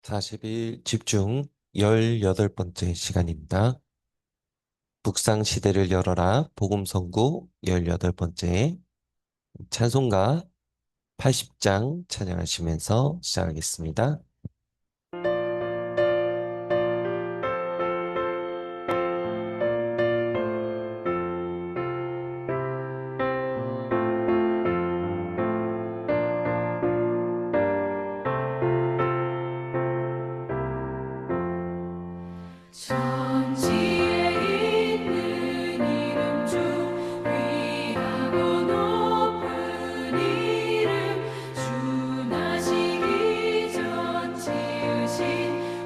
40일 집중 18번째 시간입니다. 북상 시대를 열어라 복음 선구 18번째 찬송가 80장 찬양하시면서 시작하겠습니다. 천지에 있는 이름 중 귀하고 높은 이름 주 나시기 전 지으신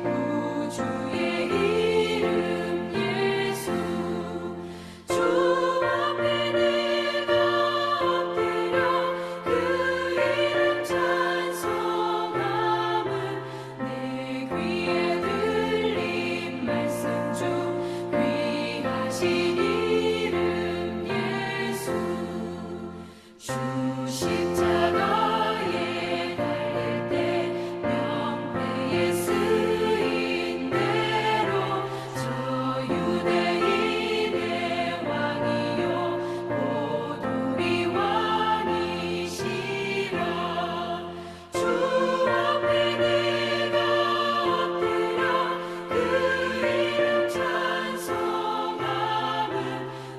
우주의 이름 예수 주 앞에 내가 엎드려 그 이름 찬송함은 내 귀에 들린 말씀 중 귀하신 이름 예수 주 십자가에 달릴 때 명패에 쓰인 대로 저 유대인의 왕이요 곧 우리 왕이시라 주 앞에 내가 엎드려 그 이름 찬송함은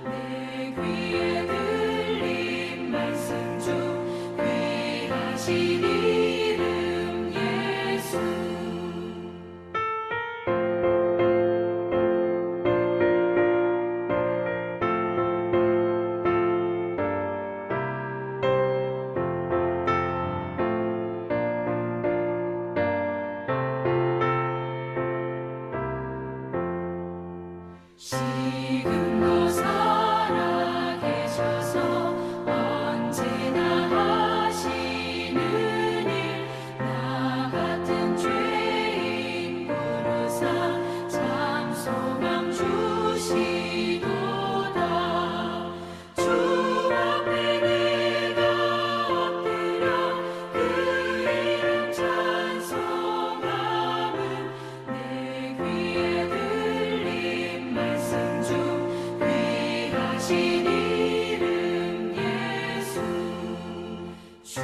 내 귀에 들린 말씀 중 귀하신 이름 예수 지금도 살아계셔서 언제나 하시는 일 나 같은 죄인 부르사 참 소망 주시도다 주 앞에 내가 엎드려 그 이름 찬송함은 내 귀에 들린 말씀 중 귀하신 이름 예수 주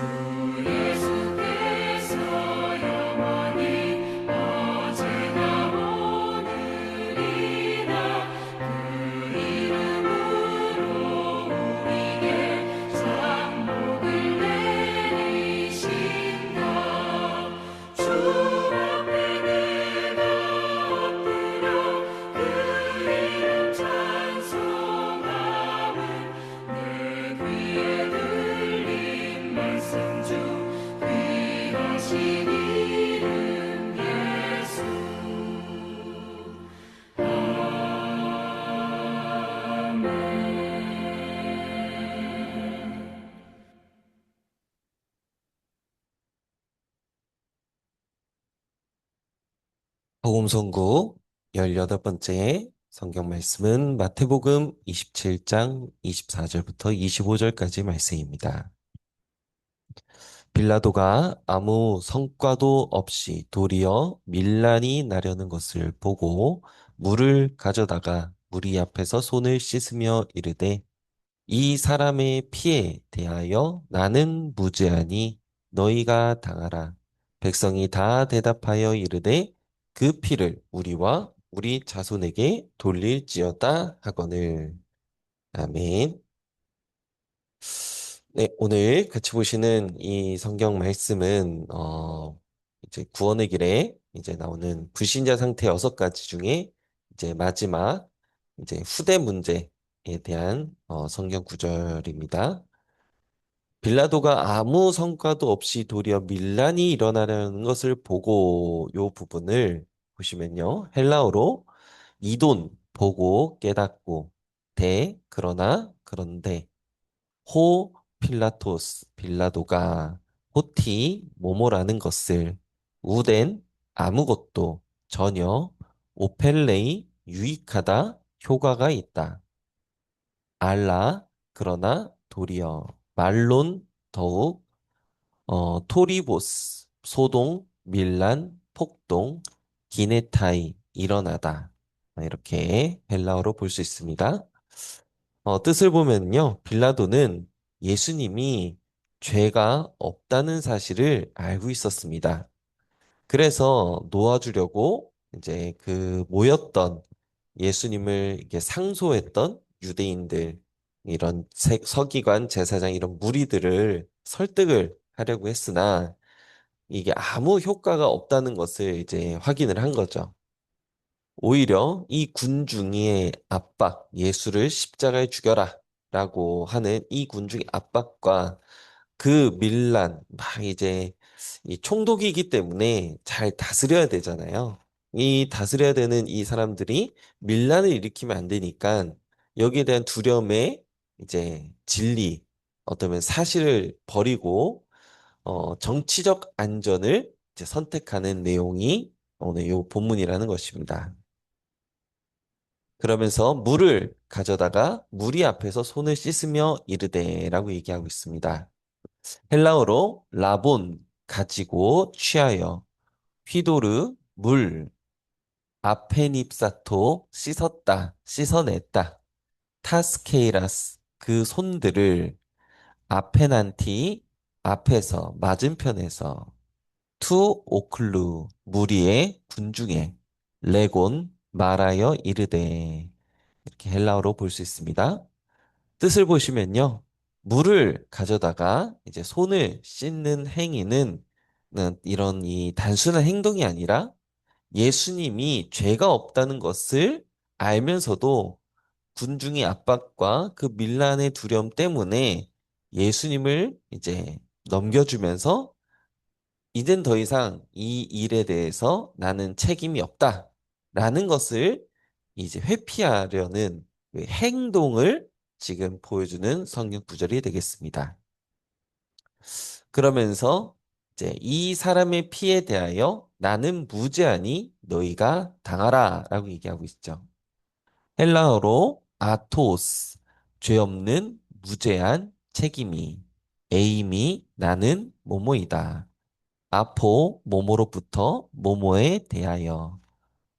예수께서 영원히 어제나 오늘이나 그 이름으로 우리에게 상복을 내리신다 주 앞에 내가 엎드려 그 이름 찬송함은 내 귀에 들린 말씀 중 귀하신 이름 예수 아멘 복음 선구 18번째 성경 말씀은 마태복음 27장 24절부터 25절까지 말씀입니다. 빌라도가 아무 성과도 없이 도리어 밀란이 나려는 것을 보고 물을 가져다가 무리 앞에서 손을 씻으며 이르되 이 사람의 피에 대하여 나는 무죄하니 너희가 당하라. 백성이 다 대답하여 이르되 그 피를 우리와 우리 자손에게 돌릴지어다 하거늘. 아멘. 네, 오늘 같이 보시는 이 성경 말씀은 이제 구원의 길에 이제 나오는 불신자 상태 6가지 중에 이제 마지막 이제 후대 문제에 대한 성경 구절입니다. 빌라도가 아무 성과도 없이 도리어 밀란이 일어나려는 것을 보고 요 부분을 보시면요. 헬라어로 이돈 보고 깨닫고 그러나 그런데 호 필라토스 빌라도가 호티 모모라는 것을 우덴 아무것도 전혀 오펠레이 유익하다 효과가 있다. 알라 그러나 도리어 말론 더욱 토리보스 소동 밀란 폭동, 기네타이, 일어나다. 이렇게 헬라어로 볼 수 있습니다. 뜻을 보면요. 빌라도는 예수님이 죄가 없다는 사실을 알고 있었습니다. 그래서 놓아주려고 이제 그 모였던 예수님을 이렇게 상소했던 유대인들, 이런 서기관, 제사장 이런 무리들을 설득을 하려고 했으나 이게 아무 효과가 없다는 것을 이제 확인을 한 거죠. 오히려 이 군중의 압박, 예수를 십자가에 죽여라 라고 하는 이 군중의 압박과 그 밀란, 막 이제 이 총독이기 때문에 잘 다스려야 되잖아요. 이 다스려야 되는 이 사람들이 밀란을 일으키면 안 되니까 여기에 대한 두려움에 이제 진리, 어쩌면 사실을 버리고 정치적 안전을 이제 선택하는 내용이 오늘 이 본문이라는 것입니다. 그러면서 물을 가져다가 무리 앞에서 손을 씻으며 이르되라고 얘기하고 있습니다. 헬라어로 라본 가지고 취하여 휘도르 물 아페닙사토 씻었다 씻어냈다 타스케이라스 그 손들을 아페난티 앞에서 맞은편에서 투 오클루 무리의 군중에 레곤 말하여 이르되 이렇게 헬라어로 볼 수 있습니다. 뜻을 보시면요. 물을 가져다가 이제 손을 씻는 행위는 이런 이 단순한 행동이 아니라 예수님이 죄가 없다는 것을 알면서도 군중의 압박과 그 밀란의 두려움 때문에 예수님을 이제 넘겨주면서 이젠 더 이상 이 일에 대해서 나는 책임이 없다라는 것을 이제 회피하려는 그 행동을 지금 보여주는 성경 구절이 되겠습니다. 그러면서 이제 이 사람의 피에 대하여 나는 무죄하니 너희가 당하라 라고 얘기하고 있죠. 헬라어로 아토스, 죄 없는 무죄한 책임이, 에임이 나는 뭐뭐이다. 아포, 뭐뭐로부터 뭐뭐에 대하여.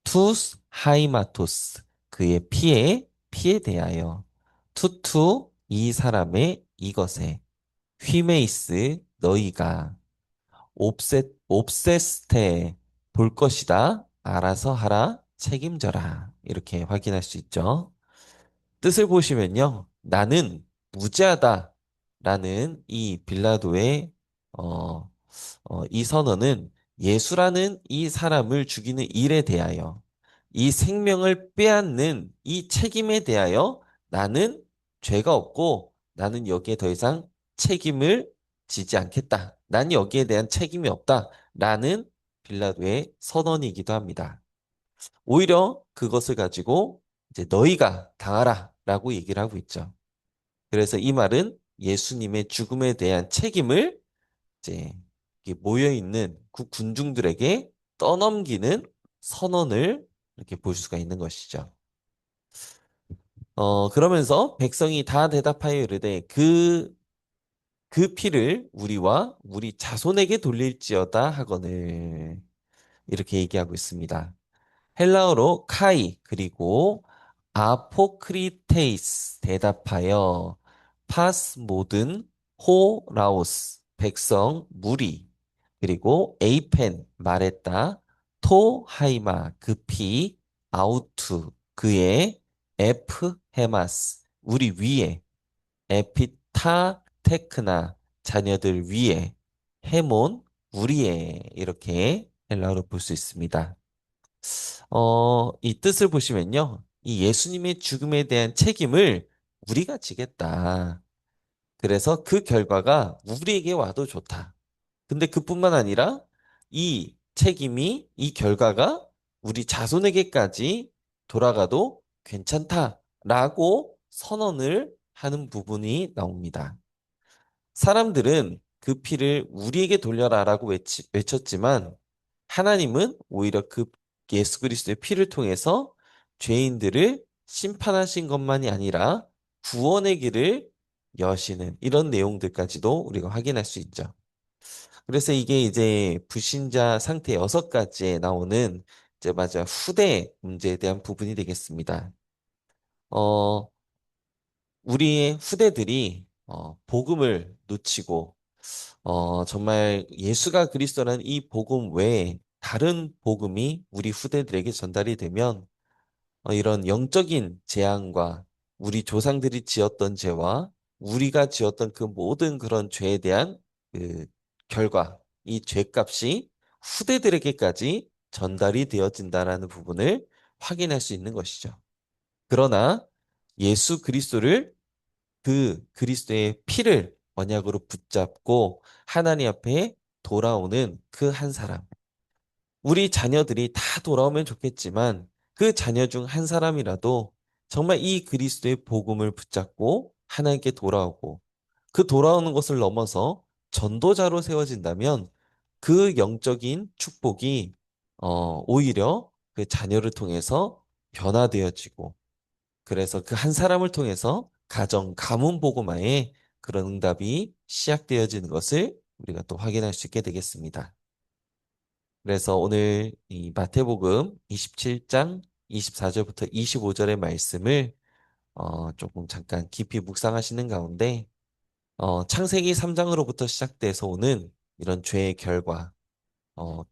투스, 하이마토스, 그의 피에 대하여. 투투, 이 사람의 이것에. 휘메이스, 너희가. 옵세스테, 볼 것이다. 알아서 하라. 책임져라. 이렇게 확인할 수 있죠. 뜻을 보시면요. 나는 무죄하다. 라는 이 빌라도의 어, 이 선언은 예수라는 이 사람을 죽이는 일에 대하여 이 생명을 빼앗는 이 책임에 대하여 나는 죄가 없고 나는 여기에 더 이상 책임을 지지 않겠다. 난 여기에 대한 책임이 없다. 라는 빌라도의 선언이기도 합니다. 오히려 그것을 가지고 이제 너희가 당하라 라고 얘기를 하고 있죠. 그래서 이 말은 예수님의 죽음에 대한 책임을 이제 모여 있는 그 군중들에게 떠넘기는 선언을 이렇게 볼 수가 있는 것이죠. 그러면서 백성이 다 대답하여 이르되 그 피를 우리와 우리 자손에게 돌릴지어다 하거늘 이렇게 얘기하고 있습니다. 헬라어로 카이 그리고 아포크리테이스 대답하여 파스 모든 호 라오스 백성 무리 그리고 에이펜 말했다 토 하이마 급히 아우투 그의 에프 헤마스 우리 위에 에피타 테크나 자녀들 위에 헤몬 우리에 이렇게 헬라어로 볼 수 있습니다. 이 뜻을 보시면요. 이 예수님의 죽음에 대한 책임을 우리가 지겠다. 그래서 그 결과가 우리에게 와도 좋다. 근데 그뿐만 아니라 이 책임이, 이 결과가 우리 자손에게까지 돌아가도 괜찮다라고 선언을 하는 부분이 나옵니다. 사람들은 그 피를 우리에게 돌려라라고 외쳤지만 하나님은 오히려 그 예수 그리스도의 피를 통해서 죄인들을 심판하신 것만이 아니라 구원의 길을 여시는 이런 내용들까지도 우리가 확인할 수 있죠. 그래서 이게 이제 불신자 상태 6가지에 나오는 이제 맞아 후대 문제에 대한 부분이 되겠습니다. 어, 우리의 후대들이 복음을 놓치고 정말 예수가 그리스도라는 이 복음 외에 다른 복음이 우리 후대들에게 전달이 되면 이런 영적인 재앙과 우리 조상들이 지었던 죄와 우리가 지었던 그 모든 그런 죄에 대한 그 결과, 이 죄값이 후대들에게까지 전달이 되어진다라는 부분을 확인할 수 있는 것이죠. 그러나 예수 그리스도를 그 그리스도의 피를 언약으로 붙잡고 하나님 앞에 돌아오는 그 한 사람. 우리 자녀들이 다 돌아오면 좋겠지만 그 자녀 중 한 사람이라도 정말 이 그리스도의 복음을 붙잡고 하나님께 돌아오고 그 돌아오는 것을 넘어서 전도자로 세워진다면 그 영적인 축복이 오히려 그 자녀를 통해서 변화되어지고 그래서 그 한 사람을 통해서 가정, 가문 복음화에 그런 응답이 시작되어지는 것을 우리가 또 확인할 수 있게 되겠습니다. 그래서 오늘 이 마태복음 27장 24절부터 25절의 말씀을 조금 잠깐 깊이 묵상하시는 가운데 창세기 3장으로부터 시작돼서 오는 이런 죄의 결과,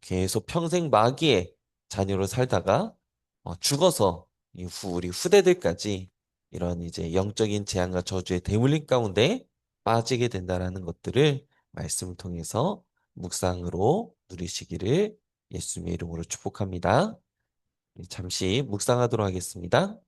계속 평생 마귀의 자녀로 살다가 죽어서 이후 우리 후대들까지 이런 이제 영적인 재앙과 저주의 대물림 가운데 빠지게 된다라는 것들을 말씀을 통해서 묵상으로 누리시기를 예수님의 이름으로 축복합니다. 잠시 묵상하도록 하겠습니다.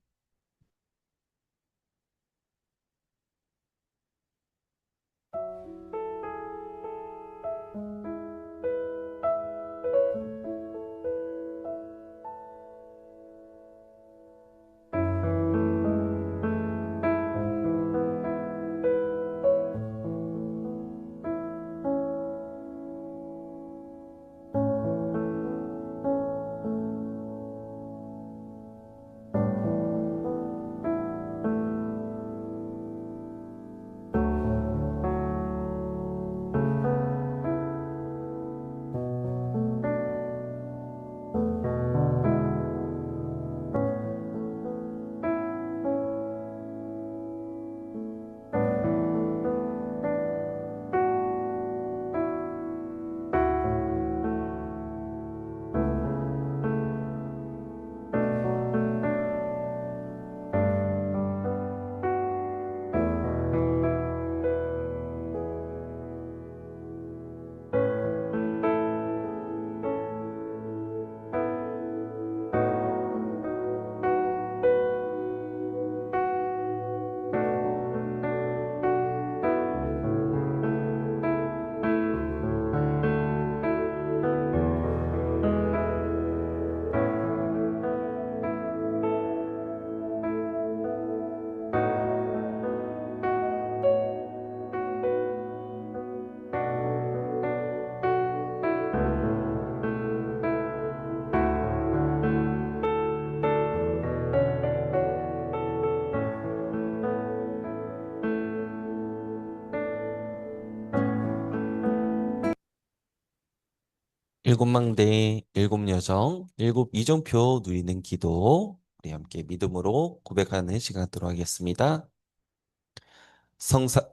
일곱 망대, 일곱 여정, 일곱 이정표 누리는 기도. 우리 함께 믿음으로 고백하는 시간 갖도록 하겠습니다.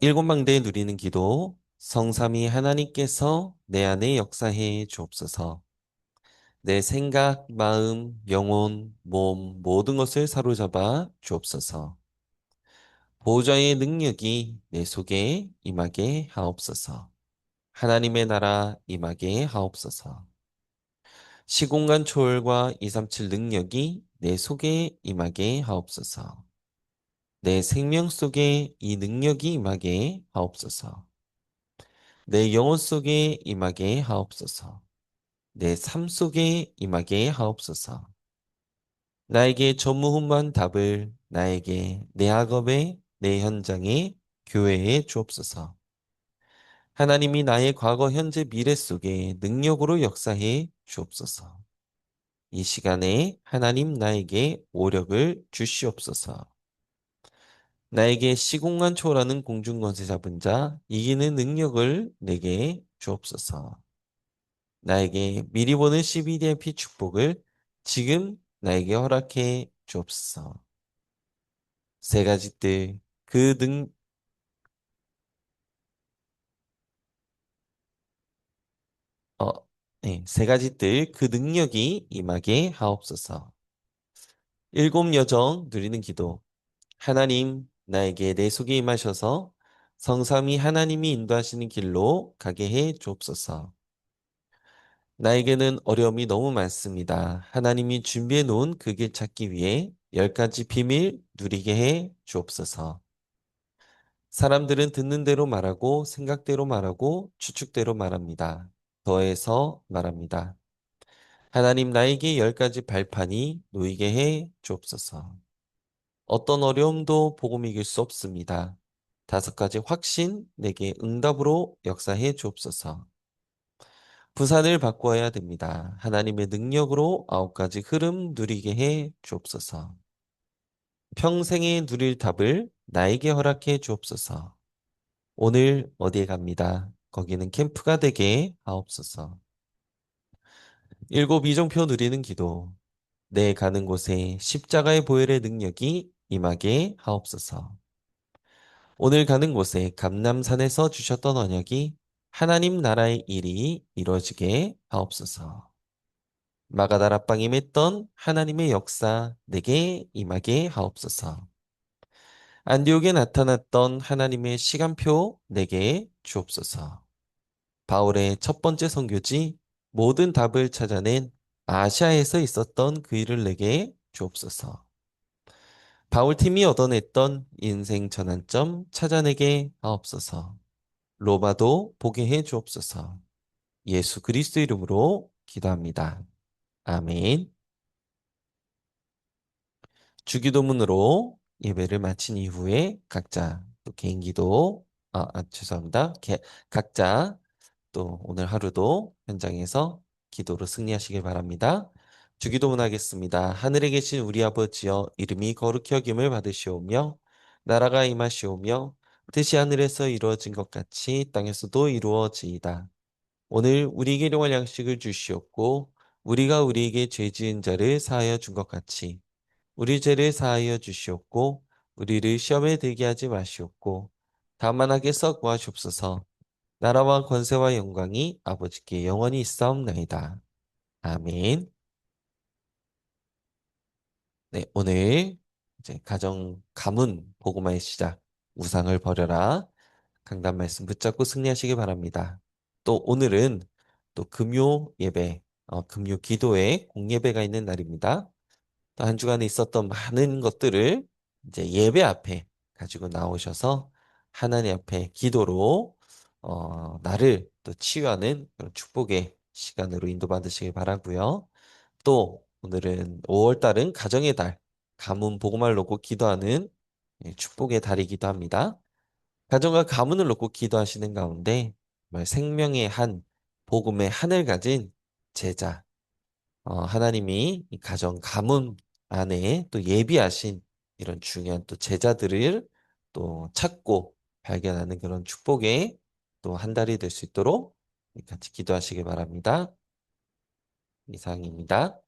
일곱 망대 누리는 기도. 성삼위 하나님께서 내 안에 역사해 주옵소서. 내 생각, 마음, 영혼, 몸, 모든 것을 사로잡아 주옵소서. 보호자의 능력이 내 속에 임하게 하옵소서. 하나님의 나라 임하게 하옵소서. 시공간 초월과 237 능력이 내 속에 임하게 하옵소서. 내 생명 속에 이 능력이 임하게 하옵소서. 내 영혼 속에 임하게 하옵소서. 내 삶 속에 임하게 하옵소서. 나에게 전무후무한 답을 나에게 내 학업에 내 현장에 교회에 주옵소서. 하나님이 나의 과거, 현재, 미래 속에 능력으로 역사해 주옵소서. 이 시간에 하나님 나에게 오력을 주시옵소서. 나에게 시공간 초월하는 공중권세 잡은 자, 이기는 능력을 내게 주옵소서. 나에게 미리 보는 CBDMP 축복을 지금 나에게 허락해 주옵소서. 세 가지 뜰, 그 어, 네, 세 가지 뜰, 그 능력이 임하게 하옵소서. 일곱 여정 누리는 기도. 하나님, 나에게 내 속에 임하셔서 성삼위 하나님이 인도하시는 길로 가게 해 주옵소서. 나에게는 어려움이 너무 많습니다. 하나님이 준비해 놓은 그 길 찾기 위해 열 가지 비밀 누리게 해 주옵소서. 사람들은 듣는 대로 말하고 생각대로 말하고 추측대로 말합니다. 더해서 말합니다. 하나님 나에게 열 가지 발판이 놓이게 해 주옵소서. 어떤 어려움도 복음 이길 수 없습니다. 다섯 가지 확신 내게 응답으로 역사해 주옵소서. 부산을 바꾸어야 됩니다. 하나님의 능력으로 아홉 가지 흐름 누리게 해 주옵소서. 평생에 누릴 답을 나에게 허락해 주옵소서. 오늘 어디에 갑니다. 거기는 캠프가 되게 하옵소서. 일곱 이정표 누리는 기도. 내 가는 곳에 십자가의 보혈의 능력이 임하게 하옵소서. 오늘 가는 곳에 감람산에서 주셨던 언약이 하나님 나라의 일이 이루어지게 하옵소서. 마가다락방에 맺던 하나님의 역사 내게 임하게 하옵소서. 안디옥에 나타났던 하나님의 시간표 내게 주옵소서. 바울의 첫 번째 선교지 모든 답을 찾아낸 아시아에서 있었던 그 일을 내게 주옵소서. 바울팀이 얻어냈던 인생 전환점 찾아내게 하옵소서. 로마도 보게 해 주옵소서. 예수 그리스도 이름으로 기도합니다. 아멘. 주기도문으로 예배를 마친 이후에 각자 또 개인 기도, 죄송합니다. 각자 또 오늘 하루도 현장에서 기도로 승리하시길 바랍니다. 주기도문 하겠습니다. 하늘에 계신 우리 아버지여 이름이 거룩히 여김을 받으시오며 나라가 임하시오며 뜻이 하늘에서 이루어진 것 같이 땅에서도 이루어지이다. 오늘 우리에게 일용할 양식을 주시옵고 우리가 우리에게 죄 지은 자를 사하여 준 것 같이 우리 죄를 사하여 주시옵고 우리를 시험에 들게 하지 마시옵고 다만 악에서 구하시옵소서. 나라와 권세와 영광이 아버지께 영원히 있사옵나이다. 아멘. 네, 오늘 이제 가정 가문 복음화의 시작 우상을 버려라 강단 말씀 붙잡고 승리하시기 바랍니다. 또 오늘은 또 금요 예배, 금요 기도회 공예배가 있는 날입니다. 또 한 주간에 있었던 많은 것들을 이제 예배 앞에 가지고 나오셔서 하나님 앞에 기도로 나를 또 치유하는 그런 축복의 시간으로 인도받으시길 바라고요. 또 오늘은 5월 달은 가정의 달, 가문 복음을 놓고 기도하는 축복의 달이기도 합니다. 가정과 가문을 놓고 기도하시는 가운데 정말 생명의 한, 복음의 한을 가진 제자, 하나님이 이 가정, 가문 안에 또 예비하신 이런 중요한 또 제자들을 또 찾고 발견하는 그런 축복의 또 한 달이 될 수 있도록 같이 기도하시기 바랍니다. 이상입니다.